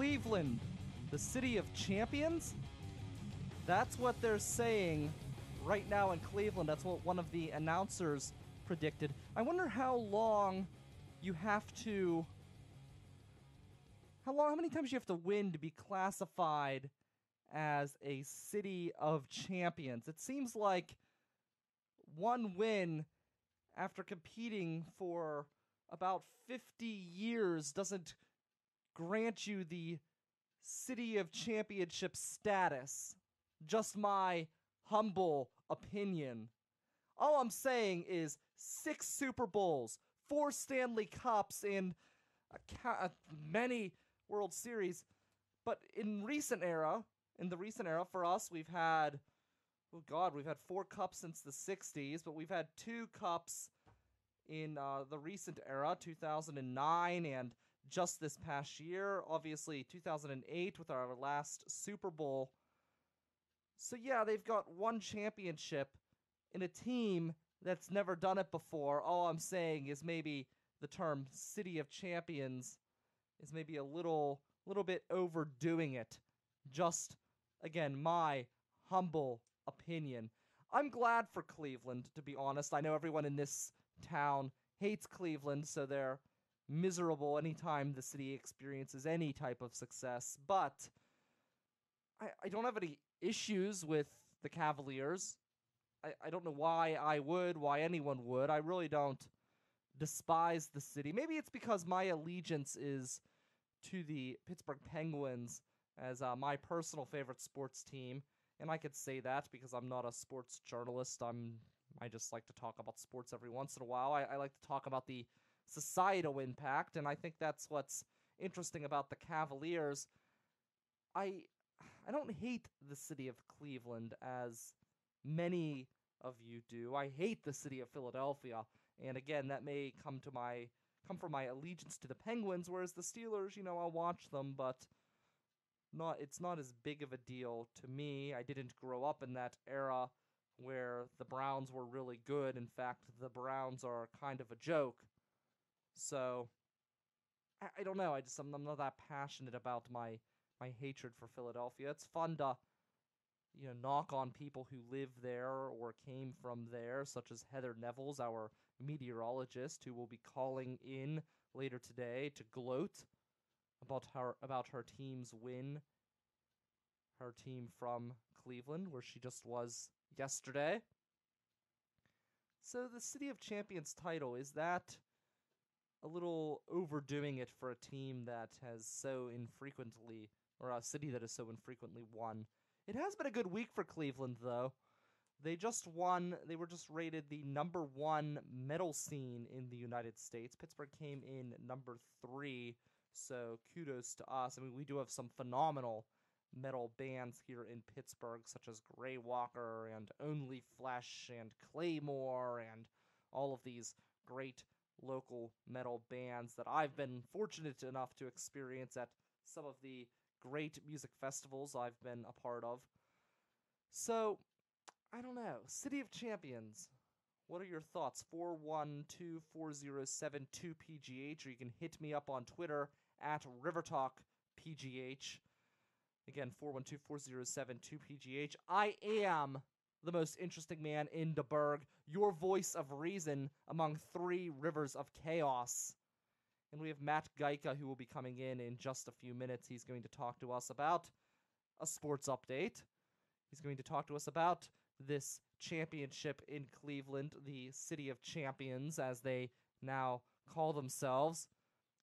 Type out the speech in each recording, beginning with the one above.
Cleveland, the city of champions? That's what they're saying right now in Cleveland. That's what one of the announcers predicted. I wonder how long you have to... How many times you have to win to be classified as a city of champions? It seems like one win after competing for about 50 years doesn't grant you the City of Championship status. Just my humble opinion. All I'm saying is 6 Super Bowls, 4 Stanley Cups, and many World Series. But in the recent era for us, we've had 4 cups since the 60s, but we've had 2 cups in the recent era, 2009 and just this past year, obviously 2008 with our last Super Bowl. So yeah, they've got 1 championship in a team that's never done it before. All I'm saying is maybe the term City of Champions is maybe a little bit overdoing it. Just, again, my humble opinion. I'm glad for Cleveland, to be honest. I know everyone in this town hates Cleveland, so they're miserable anytime the city experiences any type of success, but I don't have any issues with the Cavaliers. I don't know why anyone would. I really don't despise the city. Maybe it's because my allegiance is to the Pittsburgh Penguins as my personal favorite sports team, and I could say that because I'm not a sports journalist. I just like to talk about sports every once in a while. I like to talk about the societal impact, and I think that's what's interesting about the Cavaliers. I don't hate the city of Cleveland as many of you do. I hate the city of Philadelphia, and again, that may come from my allegiance to the Penguins, whereas the Steelers, I'll watch them, but it's not as big of a deal to me. I didn't grow up in that era where the Browns were really good. In fact, the Browns are kind of a joke. So, I don't know. I'm not that passionate about my hatred for Philadelphia. It's fun to, knock on people who live there or came from there, such as Heather Nevels, our meteorologist, who will be calling in later today to gloat about her team's win. Her team from Cleveland, where she just was yesterday. So the City of Champions title, is that a little overdoing it for a team that has so infrequently, or a city that has so infrequently won? It has been a good week for Cleveland, though. They were just rated the number 1 metal scene in the United States. Pittsburgh came in number 3, so kudos to us. I mean, we do have some phenomenal metal bands here in Pittsburgh, such as Greywalker and Only Flesh and Claymore and all of these great local metal bands that I've been fortunate enough to experience at some of the great music festivals I've been a part of. So, I don't know. City of Champions. What are your thoughts? 412-4072-PGH, or you can hit me up on Twitter at RiverTalk_PGH. Again, 412-4072-PGH. I am the most interesting man in the Burgh, your voice of reason among 3 rivers of chaos. And we have Matt Geika, who will be coming in just a few minutes. He's going to talk to us about a sports update. He's going to talk to us about this championship in Cleveland, the City of Champions, as they now call themselves.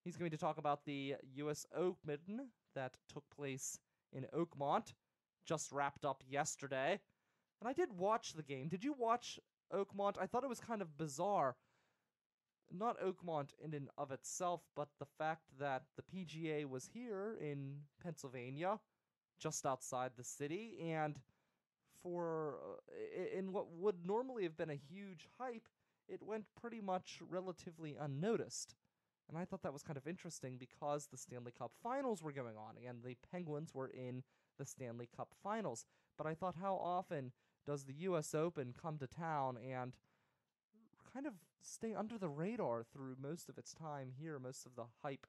He's going to talk about the U.S. Open that took place in Oakmont, just wrapped up yesterday. And I did watch the game. Did you watch Oakmont? I thought it was kind of bizarre. Not Oakmont in and of itself, but the fact that the PGA was here in Pennsylvania, just outside the city, and in what would normally have been a huge hype, it went pretty much relatively unnoticed. And I thought that was kind of interesting because the Stanley Cup Finals were going on, and the Penguins were in the Stanley Cup Finals. But I thought, how often does the U.S. Open come to town and kind of stay under the radar through most of its time here, most of the hype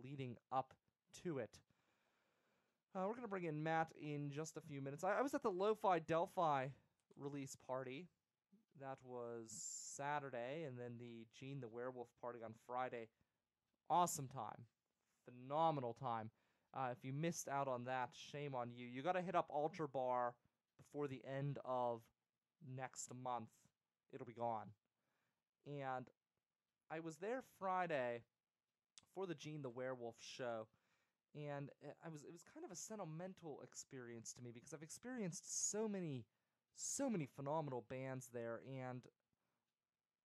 leading up to it? We're going to bring in Matt in just a few minutes. I was at the Lo-Fi Delphi release party. That was Saturday, and then the Gene the Werewolf party on Friday. Awesome time. Phenomenal time. If you missed out on that, shame on you. You got to hit up Ultra Bar before the end of next month. It'll be gone. And I was there Friday for the Gene the Werewolf show, and it was kind of a sentimental experience to me because I've experienced so many phenomenal bands there, and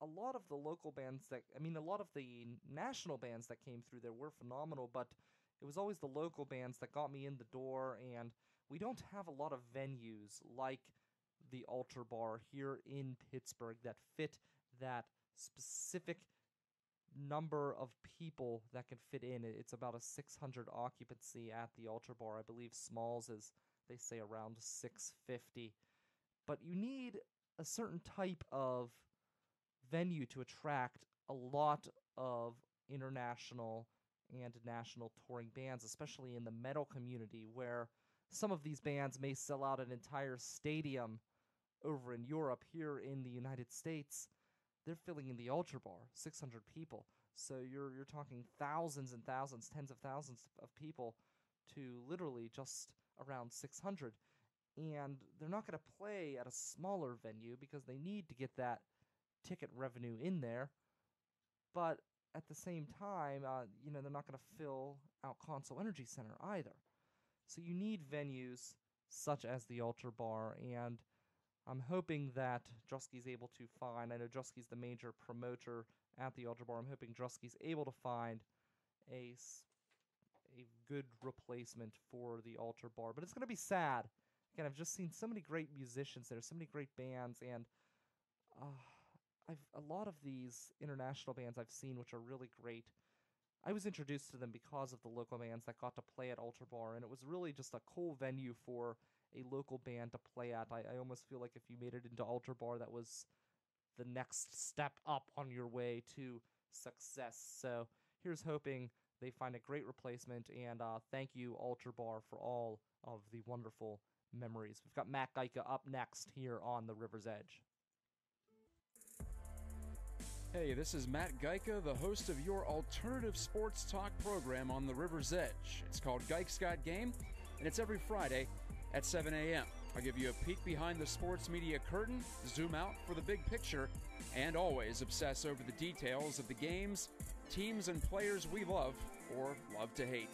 a lot of the local bands a lot of the national bands that came through there were phenomenal, but it was always the local bands that got me in the door, and we don't have a lot of venues like the Ultra Bar here in Pittsburgh that fit that specific number of people that can fit in. It's about a 600 occupancy at the Ultra Bar. I believe Smalls is, they say, around 650. But you need a certain type of venue to attract a lot of international and national touring bands, especially in the metal community, where some of these bands may sell out an entire stadium over in Europe. Here in the United States, they're filling in the Ultra Bar, 600 people. So you're talking thousands and thousands, tens of thousands of people to literally just around 600. And they're not going to play at a smaller venue because they need to get that ticket revenue in there. But at the same time, they're not going to fill out Console Energy Center either. So you need venues such as the Ultra Bar, and I'm hoping that Drusky's able to find, I know Drusky's the major promoter at the Ultra Bar, I'm hoping Drusky's able to find a good replacement for the Ultra Bar. But it's going to be sad. Again, I've just seen so many great musicians there, so many great bands, and a lot of these international bands I've seen, which are really great, I was introduced to them because of the local bands that got to play at Ultra Bar, and it was really just a cool venue for a local band to play at. I almost feel like if you made it into Ultra Bar, that was the next step up on your way to success. So here's hoping they find a great replacement, and thank you, Ultra Bar, for all of the wonderful memories. We've got Matt Geica up next here on the River's Edge. Hey, this is Matt Geica, the host of your alternative sports talk program on the River's Edge. It's called Geica's Got Game, and it's every Friday at 7 a.m. I'll give you a peek behind the sports media curtain, zoom out for the big picture, and always obsess over the details of the games, teams, and players we love or love to hate.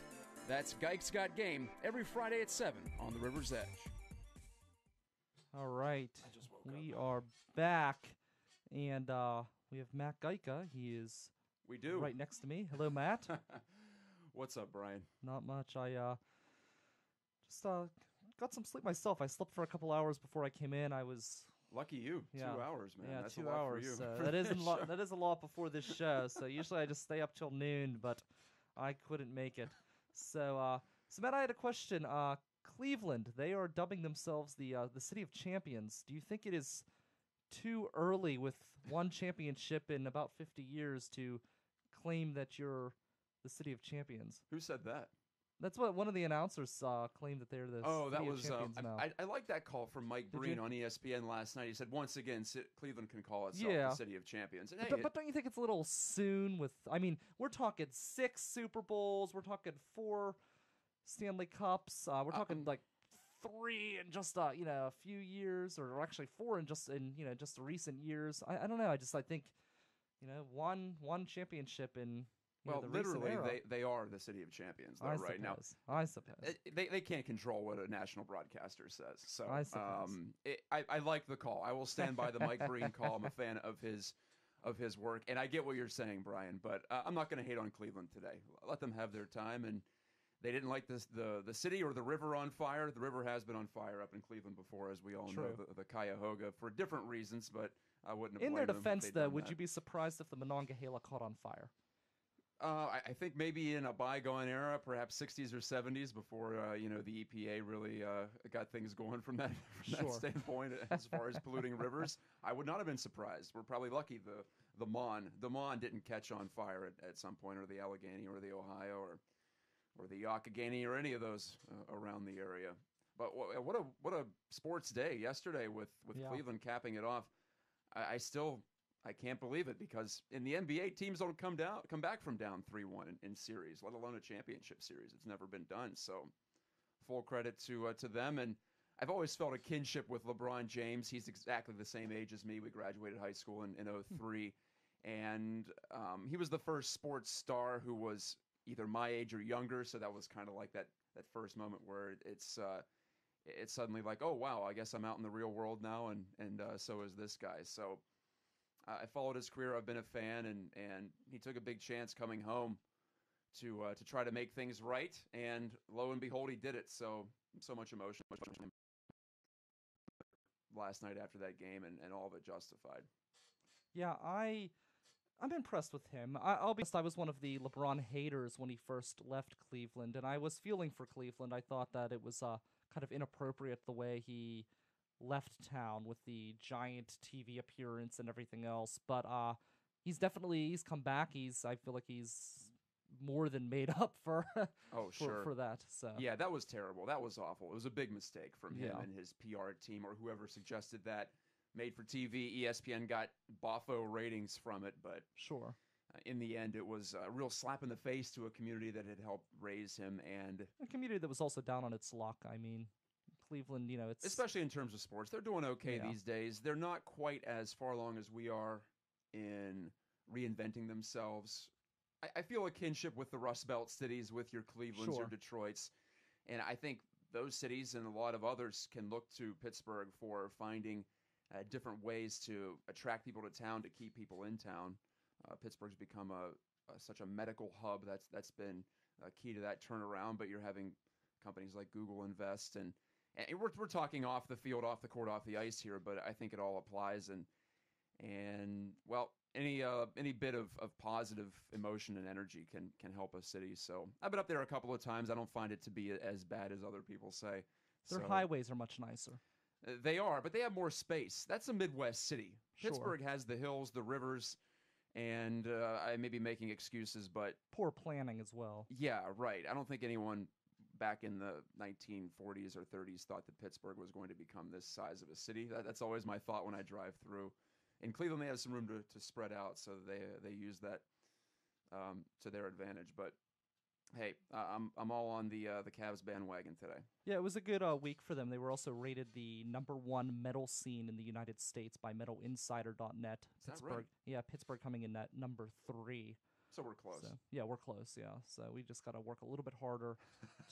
That's Geica's Got Game every Friday at 7 on the River's Edge. All right, we are back, and we have Matt Geica. He is right next to me. Hello, Matt. What's up, Brian? Not much. I just got some sleep myself. I slept for a couple hours before I came in. I was lucky you. Yeah. 2 hours, man. Yeah, That's 2 a lot hours. for you. That isn't that is a lot before this show. So usually I just stay up till noon, but I couldn't make it. So Matt, I had a question. Cleveland, they are dubbing themselves the City of Champions. Do you think it is too early with one championship in about 50 years to claim that you're the City of Champions? Who said that? That's what one of the announcers claimed, that they're the City of Champions now. I like that call from Mike Breen on ESPN last night. He said, once again, Cleveland can call itself the City of Champions. And, but don't you think it's a little soon with, we're talking 6 Super Bowls, we're talking 4 Stanley Cups, we're talking like 3 in just a few years, or actually 4 in just recent years. I don't know. I think one championship in the literally era. they are the City of Champions though, right now. I suppose they can't control what a national broadcaster says. So I suppose. I like the call. I will stand by the Mike Breen call. I'm a fan of his work, and I get what you're saying, Brian. But I'm not going to hate on Cleveland today. Let them have their time. And they didn't like the city or the river on fire. The river has been on fire up in Cleveland before, as we all know, the Cuyahoga, for different reasons, but I wouldn't have in their blamed defense, them though, would you be surprised if the Monongahela caught on fire? I think maybe in a bygone era, perhaps 60s or 70s, before the EPA really got things going from that standpoint as far as polluting rivers. I would not have been surprised. We're probably lucky the Mon didn't catch on fire at some point, or the Allegheny or the Ohio, or or the Youghiogheny or any of those around the area. But what a sports day yesterday with Yeah. Cleveland capping it off. I can't believe it, because in the NBA, teams don't come back from down 3-1 in series, let alone a championship series. It's never been done. So full credit to them. And I've always felt a kinship with LeBron James. He's exactly the same age as me. We graduated high school in 03. And he was the first sports star who was either my age or younger. So that was kind of like that first moment where it's suddenly like, oh, wow, I guess I'm out in the real world now. And so is this guy. So I followed his career. I've been a fan, and he took a big chance coming home to try to make things right. And lo and behold, he did it. So much emotion last night after that game, and all of it justified. Yeah, I'm impressed with him. I'll be honest, I was one of the LeBron haters when he first left Cleveland, and I was feeling for Cleveland. I thought that it was kind of inappropriate the way he left town with the giant TV appearance and everything else. But he's come back. I feel like he's more than made up for Oh, sure. for that. So Yeah, that was terrible. That was awful. It was a big mistake from him Yeah. and his PR team, or whoever suggested that. Made for TV. ESPN got boffo ratings from it, but sure. in the end, it was a real slap in the face to a community that had helped raise him, and A community that was also down on its luck. I mean, Cleveland, it's especially in terms of sports, they're doing okay Yeah. these days. They're not quite as far along as we are in reinventing themselves. I feel a kinship with the Rust Belt cities, with your Clevelands, your Sure. Detroits, and I think those cities and a lot of others can look to Pittsburgh for finding different ways to attract people to town, to keep people in town. Pittsburgh's become such a medical hub that's been key to that turnaround. But you're having companies like Google invest, and we're talking off the field, off the court, off the ice here, but I think it all applies. And well, any bit of positive emotion and energy can help a city. So I've been up there a couple of times. I don't find it to be as bad as other people say. their So, highways are much nicer. They are, but they have more space. That's a Midwest city. Sure. Pittsburgh has the hills, the rivers, and I may be making excuses, but Poor planning as well. yeah, right. I don't think anyone back in the 1940s or 30s thought that Pittsburgh was going to become this size of a city. That's always my thought when I drive through. In Cleveland, they have some room to spread out, so they use that to their advantage. But hey, I'm all on the Cavs bandwagon today. Yeah, it was a good week for them. They were also rated the #1 metal scene in the United States by MetalInsider.net. Is that Pittsburgh, right? yeah, Pittsburgh coming in at number 3. So we're close. So, yeah, we're close. Yeah, so we just got to work a little bit harder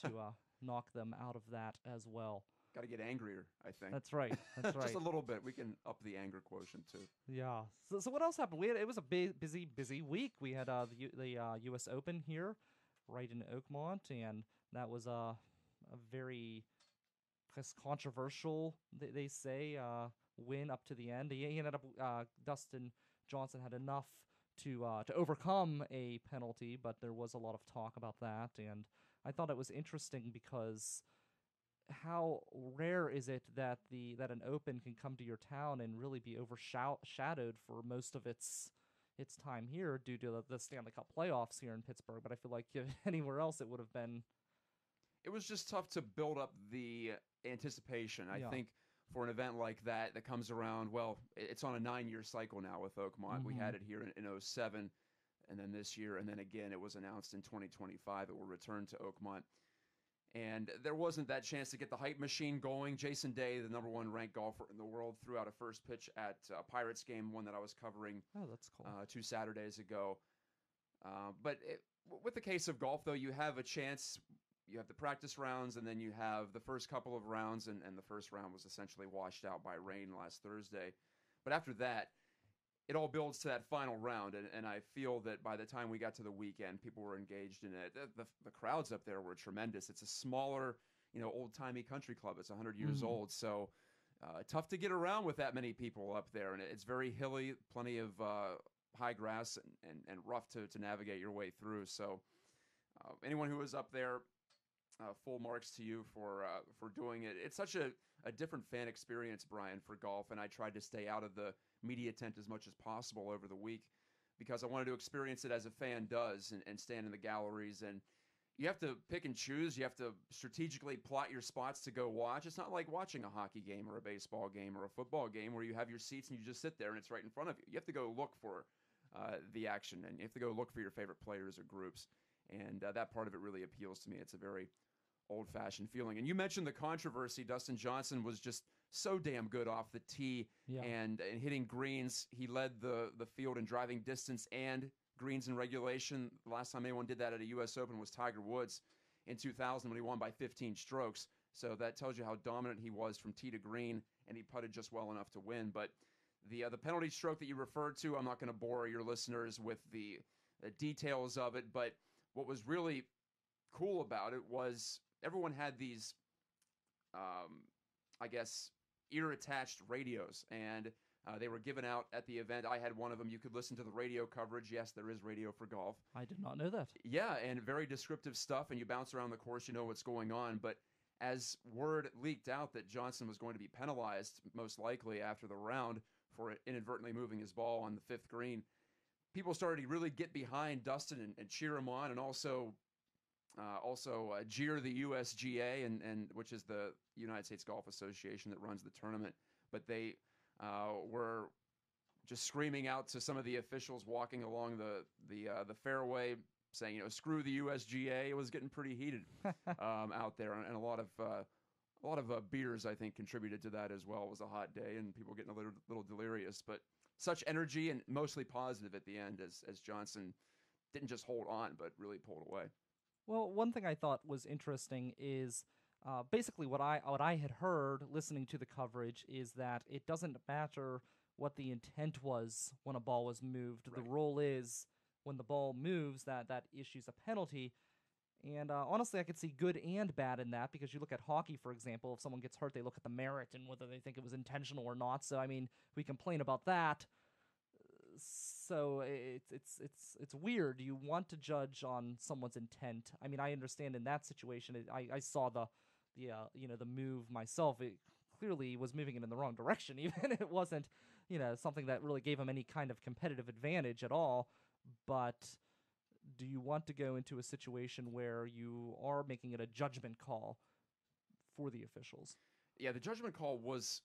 to knock them out of that as well. Got to get angrier, I think. That's right. That's right. Just a little bit. We can up the anger quotient too. Yeah. So what else happened? It was a busy week. We had the U.S. Open here, right in Oakmont, and that was a very controversial, they say, win up to the end. He ended up Dustin Johnson had enough to overcome a penalty, but there was a lot of talk about that, and I thought it was interesting because how rare is it that an Open can come to your town and really be overshadowed for most of its time here due to the Stanley Cup playoffs here in Pittsburgh. But I feel like if anywhere else it would have been. It was just tough to build up the anticipation. I Yeah. think for an event like that comes around, well, it's on a 9-year cycle now with Oakmont. We had it here in 07, and then this year, and then again it was announced in 2025 it will return to Oakmont. And there wasn't that chance to get the hype machine going. Jason Day, the #1 ranked golfer in the world, threw out a first pitch at a Pirates game, one that I was covering Oh, that's cool. 2 Saturdays ago. But with the case of golf, though, you have a chance. You have the practice rounds, and then you have the first couple of rounds, and the first round was essentially washed out by rain last Thursday. But after that, it all builds to that final round, and I feel that by the time we got to the weekend, people were engaged in it. The crowds up there were tremendous. It's a smaller, old-timey country club. It's 100 years old, so tough to get around with that many people up there, and it's very hilly, plenty of high grass and rough to navigate your way through. So anyone who was up there, full marks to you for doing it. It's such a different fan experience, Brian, for golf, and I tried to stay out of the media tent as much as possible over the week because I wanted to experience it as a fan does and stand in the galleries and you have to pick and choose. You have to strategically plot your spots to go watch. It's not like watching a hockey game or a baseball game or a football game where you have your seats and you just sit there and it's right in front of you. You have to go look for the action, and you have to go look for your favorite players or groups. And that part of it really appeals to me. It's a very old-fashioned feeling. And you mentioned the controversy. Dustin Johnson was just so damn good off the tee and hitting greens. He led the field in driving distance and greens in regulation. The last time anyone did that at a U.S. Open was Tiger Woods in 2000 when he won by 15 strokes. So that tells you how dominant he was from tee to green, and he putted just well enough to win. But the penalty stroke that you referred to, I'm not going to bore your listeners with the details of it, but what was really cool about it was everyone had these, I guess, ear-attached radios, and they were given out at the event. I had one of them. You could listen to the radio coverage. Yes, there is radio for golf. I did not know that. Yeah, and very descriptive stuff, and you bounce around the course, you know what's going on. But as word leaked out that Johnson was going to be penalized, most likely after the round, for inadvertently moving his ball on the fifth green, people started to really get behind Dustin and cheer him on, and also jeer the USGA, and which is the United States Golf Association that runs the tournament. But they were just screaming out to some of the officials walking along the fairway, saying, screw the USGA. It was getting pretty heated out there, and a lot of beers, I think, contributed to that as well. It was a hot day, and people getting a little delirious. But such energy, and mostly positive at the end, as Johnson didn't just hold on, but really pulled away. Well, one thing I thought was interesting is basically what I had heard listening to the coverage is that it doesn't matter what the intent was when a ball was moved. Right. The rule is when the ball moves, that issues a penalty. And honestly, I could see good and bad in that, because you look at hockey, for example. If someone gets hurt, they look at the merit and whether they think it was intentional or not. So, I mean, we complain about that. So it's weird. You want to judge on someone's intent. I mean, I understand in that situation. I saw the move myself. It clearly was moving it in the wrong direction. Even it wasn't something that really gave him any kind of competitive advantage at all. But do you want to go into a situation where you are making it a judgment call for the officials? Yeah, the judgment call was.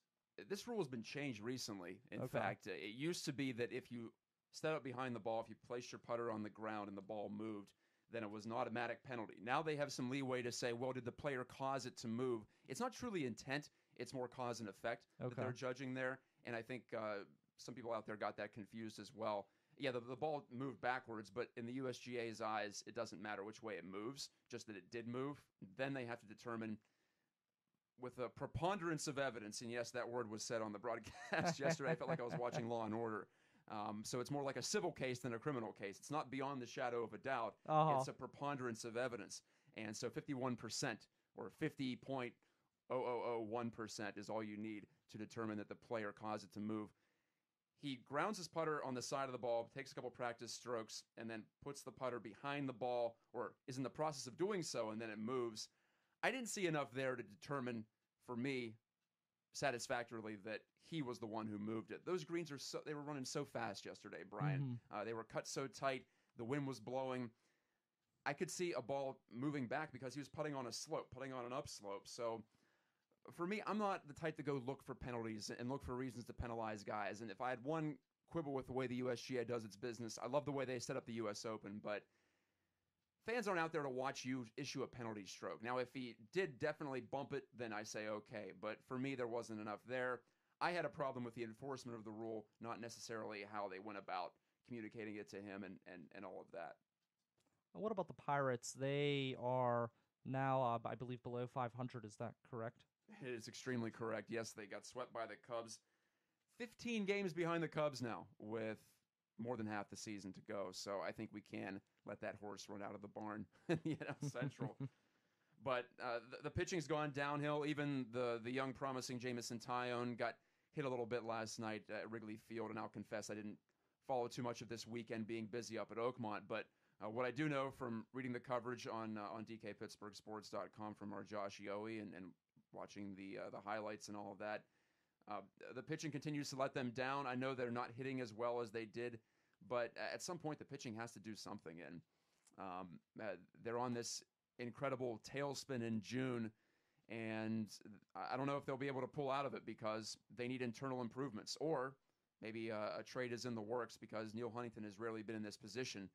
This rule has been changed recently. In fact, it used to be that if you step up behind the ball, if you placed your putter on the ground and the ball moved, then it was an automatic penalty. Now they have some leeway to say, well, did the player cause it to move? It's not truly intent. It's more cause and effect that they're judging there. And I think some people out there got that confused as well. Yeah, the ball moved backwards, but in the USGA's eyes, it doesn't matter which way it moves, just that it did move. Then they have to determine with a preponderance of evidence, and yes, that word was said on the broadcast yesterday. I felt like I was watching Law and Order. So it's more like a civil case than a criminal case. It's not beyond the shadow of a doubt. It's a preponderance of evidence. And so 51% or 50.0001% is all you need to determine that the player caused it to move. He grounds his putter on the side of the ball, takes a couple practice strokes, and then puts the putter behind the ball, or is in the process of doing so, and then it moves. I didn't see enough there to determine, for me, satisfactorily that he was the one who moved it. Those greens they were running so fast yesterday, Brian. They were cut so tight. The wind was blowing. I could see a ball moving back because he was putting on a slope, putting on an upslope. So for me, I'm not the type to go look for penalties and look for reasons to penalize guys. And if I had one quibble with the way the USGA does its business, I love the way they set up the U.S. Open, but fans aren't out there to watch you issue a penalty stroke. Now, if he did definitely bump it, then I say okay. But for me, there wasn't enough there. I had a problem with the enforcement of the rule, not necessarily how they went about communicating it to him and all of that. What about the Pirates? They are now, I believe, below 500. Is that correct? It is extremely correct. Yes, they got swept by the Cubs. 15 games behind the Cubs now with more than half the season to go. So I think we can let that horse run out of the barn in the NL Central. But the pitching's gone downhill. Even the young, promising Jamison Tyone got hit a little bit last night at Wrigley Field, and I'll confess I didn't follow too much of this weekend being busy up at Oakmont. But what I do know from reading the coverage on DKPittsburghSports.com from our Josh Yohe and watching the highlights and all of that, the pitching continues to let them down. I know they're not hitting as well as they did, but at some point the pitching has to do something. And they're on this incredible tailspin in June, and I don't know if they'll be able to pull out of it because they need internal improvements, or maybe a trade is in the works because Neil Huntington has rarely been in this position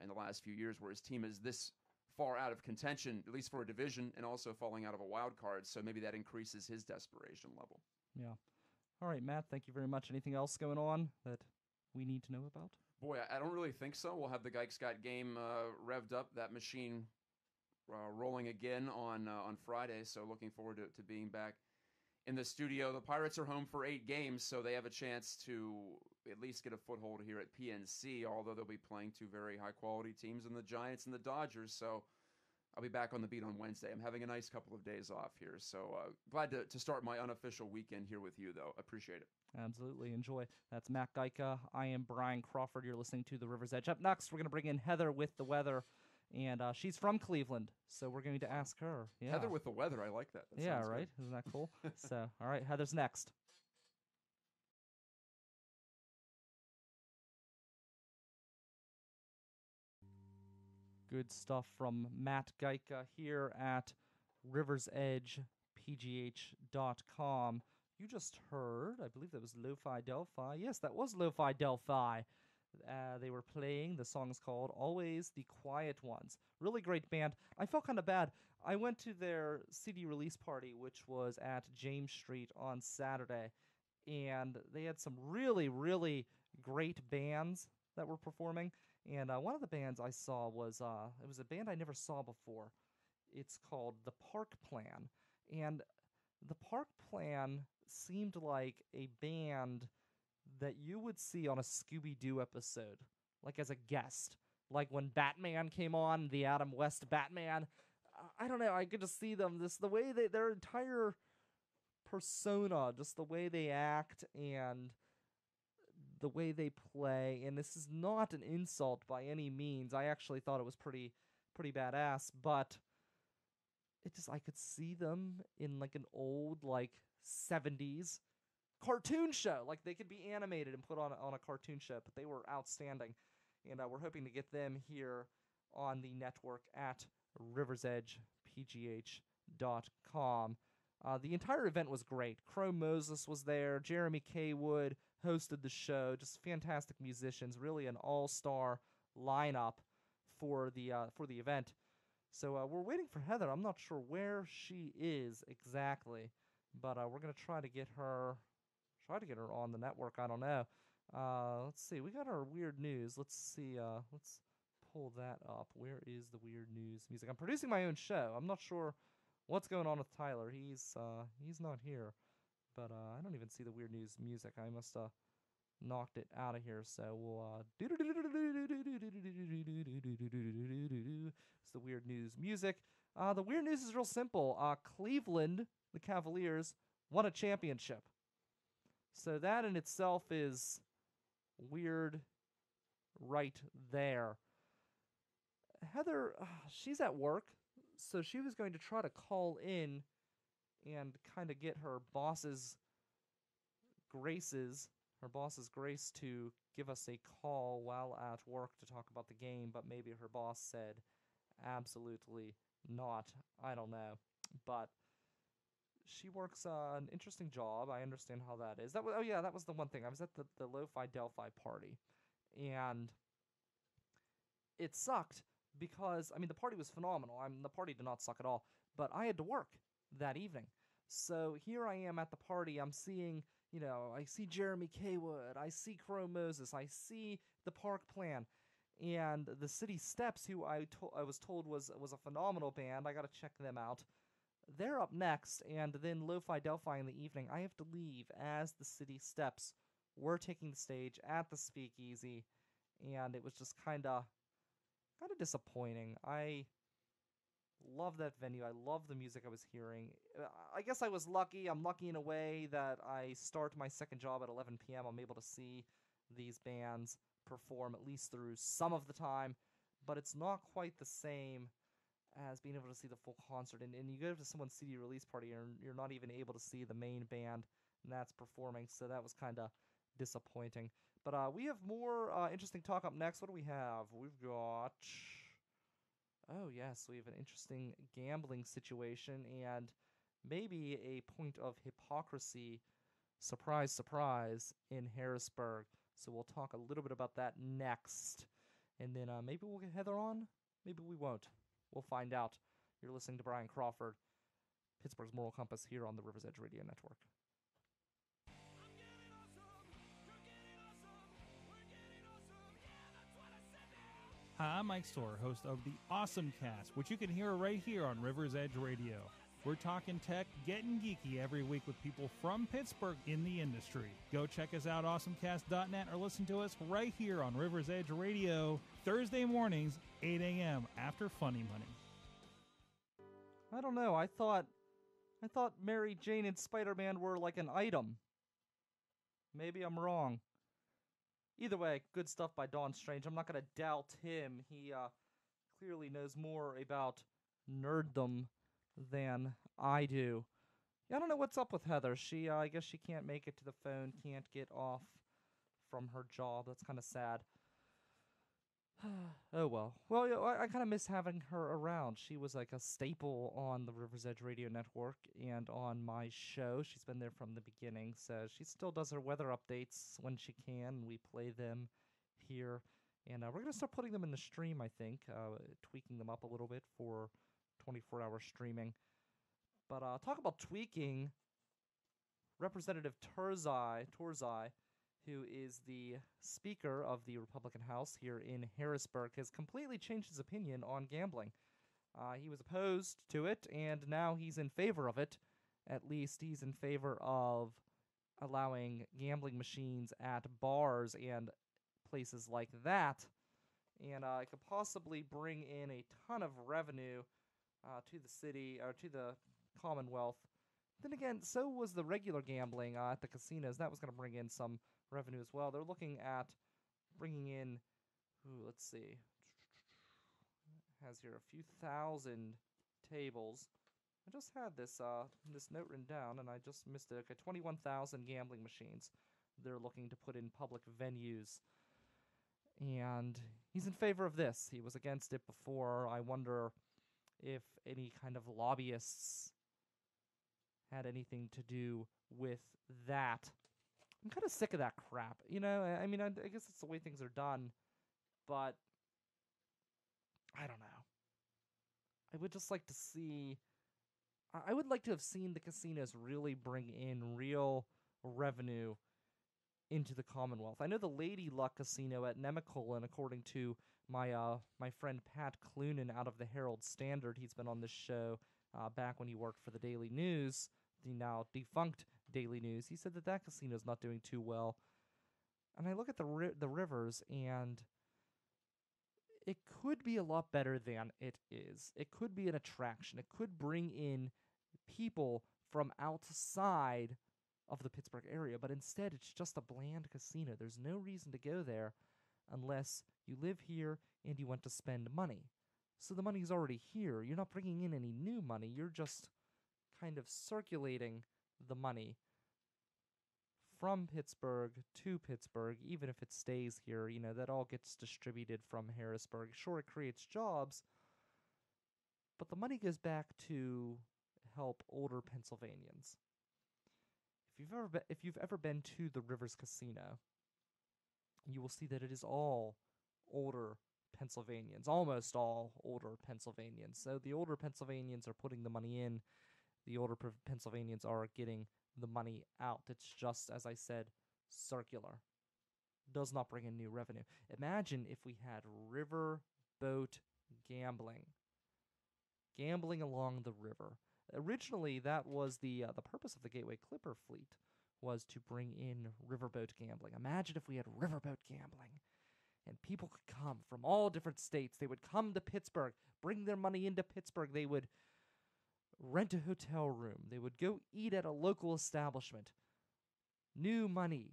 in the last few years where his team is this far out of contention, at least for a division, and also falling out of a wild card. So maybe that increases his desperation level. Yeah. All right, Matt, thank you very much. Anything else going on that we need to know about? Boy, I don't really think so. We'll have the Geick Scott game revved up, that machine rolling again on Friday. So looking forward to being back in the studio. The Pirates are home for 8 games, so they have a chance to at least get a foothold here at PNC, although they'll be playing 2 very high-quality teams in the Giants and the Dodgers. So I'll be back on the beat on Wednesday. I'm having a nice couple of days off here, so glad to start my unofficial weekend here with you, though. Appreciate it. Absolutely. Enjoy. That's Matt Geica. I am Brian Crawford. You're listening to The River's Edge. Up next, we're going to bring in Heather with the weather, and she's from Cleveland, so we're going to ask her. Yeah. Heather with the weather. I like that. Yeah, right? Good. Isn't that cool? So, all right, Heather's next. Good stuff from Matt Geica here at riversedgepgh.com. You just heard, I believe that was Lo-Fi Delphi. Yes, that was Lo-Fi Delphi. They were playing, the song's called Always the Quiet Ones. Really great band. I felt kind of bad. I went to their CD release party, which was at James Street on Saturday, and they had some really, really great bands that were performing. And one of the bands I saw was, it was a band I never saw before. It's called The Park Plan. And The Park Plan seemed like a band that you would see on a Scooby-Doo episode, like as a guest. Like when Batman came on, the Adam West Batman. I don't know, I could just see them, the way their entire persona, just the way they act and the way they play, and this is not an insult by any means. I actually thought it was pretty badass, but it just, I could see them in like an old, like 70s cartoon show. Like they could be animated and put on a cartoon show, but they were outstanding. And we're hoping to get them here on the network at riversedgepgh.com. The entire event was great. Crow Moses was there. Jeremy K. Wood hosted the show. Just fantastic musicians. Really an all-star lineup for the event. So we're waiting for Heather. I'm not sure where she is exactly, but we're gonna try to get her on the network. I don't know. Let's see. We got our weird news. Let's see. Let's pull that up. Where is the weird news music? I'm producing my own show. I'm not sure what's going on with Tyler. He's not here, but I don't even see the weird news music. I must knocked it out of here. So we'll it's the weird news music. The weird news is real simple. Cleveland, the Cavaliers, won a championship. So that in itself is weird right there. Heather, she's at work, so she was going to try to call in and kind of get her boss's grace to give us a call while at work to talk about the game, but maybe her boss said absolutely not. I don't know. But she works an interesting job. I understand how that is. That was the one thing. I was at the Lo-Fi Delphi party, and it sucked because, I mean, the party was phenomenal. The party did not suck at all, but I had to work that evening. So here I am at the party. I'm seeing, I see Jeremy K. Wood. I see Crow Moses. I see the Park Plan. And the City Steps, who I was told was a phenomenal band. I got to check them out. They're up next, and then Lo-Fi Delphi in the evening. I have to leave as the City Steps were taking the stage at the Speakeasy, and it was just kind of disappointing. I love that venue. I love the music I was hearing. I guess I was lucky. I'm lucky in a way that I start my second job at 11 p.m. I'm able to see these bands perform at least through some of the time, but it's not quite the same as being able to see the full concert. And you go to someone's CD release party and you're not even able to see the main band that's performing, so that was kind of disappointing. But we have more interesting talk up next. What do we have? We've got Oh, yes, we have an interesting gambling situation and maybe a point of hypocrisy, surprise, surprise, in Harrisburg. So we'll talk a little bit about that next. And then maybe we'll get Heather on. Maybe we won't. We'll find out. You're listening to Brian Crawford, Pittsburgh's Moral Compass, here on the River's Edge Radio Network. Hi, I'm Mike Storr, host of the Awesome Cast, which you can hear right here on River's Edge Radio. We're talking tech, getting geeky every week with people from Pittsburgh in the industry. Go check us out, awesomecast.net, or listen to us right here on River's Edge Radio, Thursday mornings, 8 a.m. after Funny Money. I don't know. I thought Mary Jane and Spider-Man were like an item. Maybe I'm wrong. Either way, good stuff by Dawn Strange. I'm not going to doubt him. He clearly knows more about nerddom than I do. Yeah, I don't know what's up with Heather. I guess she can't make it to the phone, can't get off from her job. That's kind of sad. Oh well. Well, I kind of miss having her around. She was like a staple on the River's Edge Radio Network and on my show. She's been there from the beginning, so she still does her weather updates when she can. We play them here, and we're going to start putting them in the stream, I think, tweaking them up a little bit for 24-hour streaming. But talk about tweaking. Representative Turzai, who is the Speaker of the Republican House here in Harrisburg, has completely changed his opinion on gambling. He was opposed to it, and now he's in favor of it. At least he's in favor of allowing gambling machines at bars and places like that. And it could possibly bring in a ton of revenue to the city, or to the Commonwealth. Then again, so was the regular gambling at the casinos. That was going to bring in some revenue as well. They're looking at bringing in, let's see, has here a few thousand tables. I just had this note written down, and I just missed it. Okay, 21,000 gambling machines they're looking to put in public venues. And he's in favor of this. He was against it before. I wonder if any kind of lobbyists had anything to do with that. I'm kind of sick of that crap. You know, I mean, I guess it's the way things are done, but I don't know. I would just like to see... I would like to have seen the casinos really bring in real revenue into the Commonwealth. I know the Lady Luck Casino at Nemacolin, according to my friend Pat Clunan out of the Herald Standard. He's been on this show back when he worked for the Daily News, the now defunct Daily News. He said that casino's not doing too well. And I look at the Rivers, and it could be a lot better than it is. It could be an attraction. It could bring in people from outside of the Pittsburgh area, but instead it's just a bland casino. There's no reason to go there unless you live here and you want to spend money. So the money's already here. You're not bringing in any new money. You're just kind of circulating the money from Pittsburgh to Pittsburgh, even if it stays here. You know, that all gets distributed from Harrisburg. Sure, it creates jobs, but the money goes back to help older Pennsylvanians. If you've ever been to the Rivers Casino, you will see that it is all older Pennsylvanians, almost all older Pennsylvanians. So the older Pennsylvanians are putting the money in, the older Pennsylvanians are getting the money out. It's just, as I said, circular. Does not bring in new revenue. Imagine if we had riverboat gambling. Gambling along the river. Originally, that was the purpose of the Gateway Clipper fleet, was to bring in riverboat gambling. Imagine if we had riverboat gambling, and people could come from all different states. They would come to Pittsburgh, bring their money into Pittsburgh. They would rent a hotel room. They would go eat at a local establishment. New money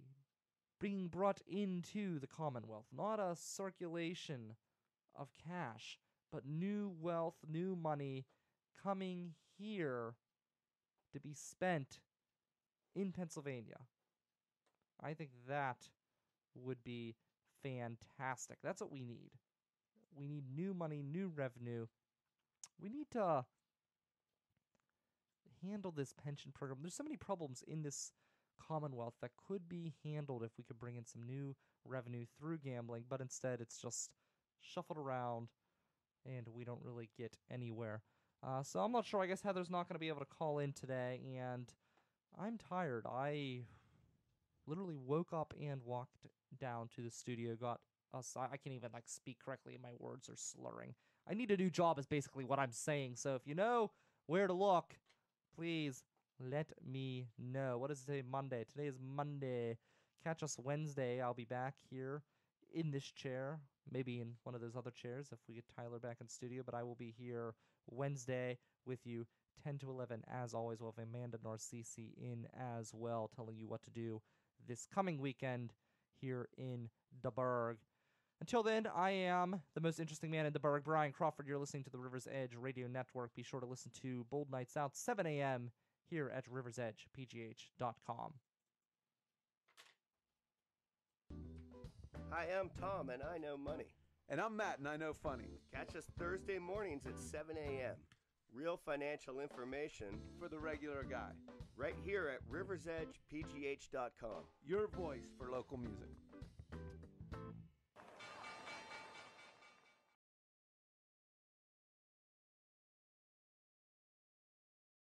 being brought into the Commonwealth. Not a circulation of cash, but new wealth, new money coming here to be spent in Pennsylvania. I think that would be fantastic. That's what we need. We need new money, new revenue we need to handle this pension program. There's so many problems in this Commonwealth that could be handled if we could bring in some new revenue through gambling, but instead it's just shuffled around and we don't really get anywhere. So I'm not sure. I guess Heather's not going to be able to call in today, and I'm tired. I literally woke up and walked down to the studio, got us. I can't even speak correctly, and my words are slurring. I need a new job is basically what I'm saying. So if you know where to look, please let me know. What is today? Monday. Today is Monday. Catch us Wednesday. I'll be back here in this chair, maybe in one of those other chairs if we get Tyler back in studio, but I will be here Wednesday with you 10 to 11 as always. We'll have Amanda Narcisi in as well, telling you what to do this coming weekend here in the Burgh. Until then, I am the most interesting man in the Burgh, Brian Crawford. You're listening to the River's Edge Radio Network. Be sure to listen to Bold Nights Out, 7 a.m. here at riversedgepgh.com. Hi, I'm Tom, and I know money. And I'm Matt, and I know funny. Catch us Thursday mornings at 7 a.m. Real financial information For the regular guy. right here at riversedgepgh.com. Your voice for local music.